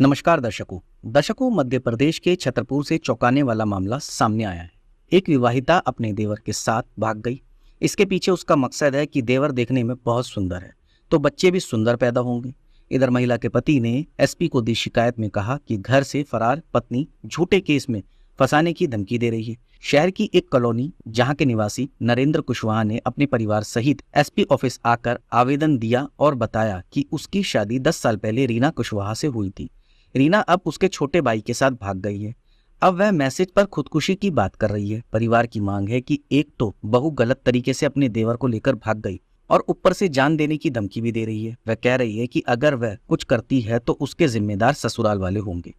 नमस्कार दर्शकों मध्य प्रदेश के छतरपुर से चौंकाने वाला मामला सामने आया है। एक विवाहिता अपने देवर के साथ भाग गई। इसके पीछे उसका मकसद है कि देवर देखने में बहुत सुंदर है तो बच्चे भी सुंदर पैदा होंगे। इधर महिला के पति ने एसपी को दी शिकायत में कहा कि घर से फरार पत्नी झूठे केस में फंसाने की धमकी दे रही है। शहर की एक कॉलोनी जहां के निवासी नरेंद्र कुशवाहा ने अपने परिवार सहित एसपी ऑफिस आकर आवेदन दिया और बताया कि उसकी शादी 10 साल पहले रीना कुशवाहा से हुई थी। रीना अब उसके छोटे भाई के साथ भाग गई है। अब वह मैसेज पर खुदकुशी की बात कर रही है। परिवार की मांग है कि एक तो बहू गलत तरीके से अपने देवर को लेकर भाग गई और ऊपर से जान देने की धमकी भी दे रही है। वह कह रही है कि अगर वह कुछ करती है तो उसके जिम्मेदार ससुराल वाले होंगे।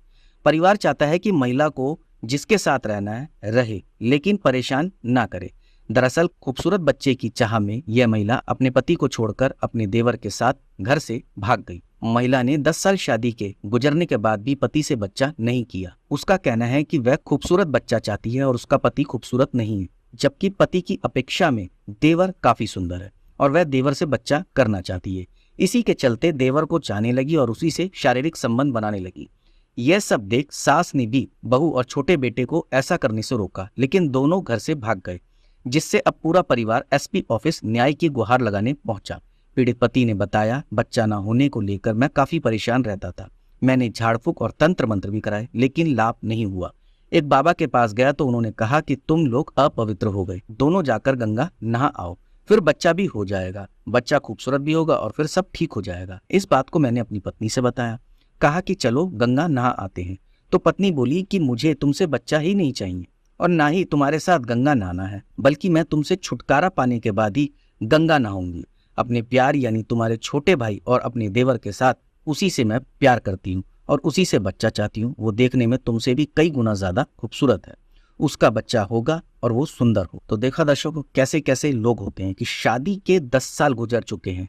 परिवार चाहता है कि महिला को जिसके साथ रहना है रहे, लेकिन परेशान ना करे। दरअसल खूबसूरत बच्चे की चाह में यह महिला अपने पति को छोड़कर अपने देवर के साथ घर से भाग गई। महिला ने 10 साल शादी के गुजरने के बाद भी पति से बच्चा नहीं किया। उसका कहना है कि वह खूबसूरत बच्चा चाहती है और उसका पति खूबसूरत नहीं है, जबकि पति की अपेक्षा में देवर काफी सुंदर है और वह देवर से बच्चा करना चाहती है। इसी के चलते देवर को चाहने लगी और उसी से शारीरिक संबंध बनाने लगी। यह सब देख सास ने भी बहू और छोटे बेटे को ऐसा करने से रोका, लेकिन दोनों घर से भाग गए, जिससे अब पूरा परिवार एसपी ऑफिस न्याय की गुहार लगाने पहुंचा। पीड़ित पति ने बताया, बच्चा न होने को लेकर मैं काफी परेशान रहता था। मैंने झाड़ फूक और तंत्र मंत्र भी कराए, लेकिन लाभ नहीं हुआ। एक बाबा के पास गया तो उन्होंने कहा कि तुम लोग अपवित्र हो गए, दोनों जाकर गंगा नहा आओ, फिर बच्चा भी हो जाएगा, बच्चा खूबसूरत भी होगा और फिर सब ठीक हो जाएगा। इस बात को मैंने अपनी पत्नी से बताया, कहा कि चलो गंगा नहा आते हैं। तो पत्नी बोली कि मुझे तुमसे बच्चा ही नहीं चाहिए और ना ही तुम्हारे साथ गंगा नहाना है, बल्कि मैं तुमसे छुटकारा पाने के बाद ही गंगा नहाऊंगी। अपने प्यार यानी तुम्हारे छोटे भाई और अपने देवर के साथ उसी से मैं प्यार करती हूँ और उसी से बच्चा चाहती हूँ। वो देखने में तुमसे भी कई गुना ज्यादा खूबसूरत है, उसका बच्चा होगा और वो सुंदर हो। तो देखा दर्शकों, कैसे कैसे लोग होते हैं कि शादी के 10 साल गुजर चुके हैं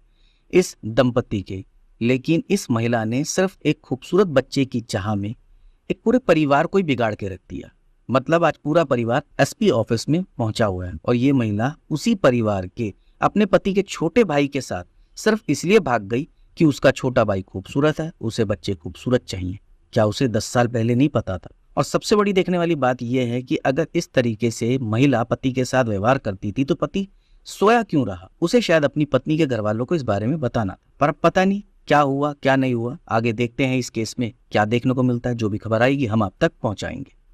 इस दंपति के, लेकिन इस महिला ने सिर्फ एक खूबसूरत बच्चे की चाह में एक पूरे परिवार को ही बिगाड़ के रख दिया। मतलब आज पूरा परिवार एसपी ऑफिस में पहुंचा हुआ है और ये महिला उसी परिवार के अपने पति के छोटे भाई के साथ सिर्फ इसलिए भाग गई कि उसका छोटा भाई खूबसूरत है, उसे बच्चे खूबसूरत चाहिए। क्या उसे 10 साल पहले नहीं पता था? और सबसे बड़ी देखने वाली बात यह है कि अगर इस तरीके से महिला पति के साथ व्यवहार करती थी तो पति सोया क्यों रहा? उसे शायद अपनी पत्नी के घर वालों को इस बारे में बताना था, पर अब पता नहीं क्या हुआ क्या नहीं हुआ। आगे देखते हैं इस केस में क्या देखने को मिलता है। जो भी खबर आएगी हम आप तक पहुंचाएंगे।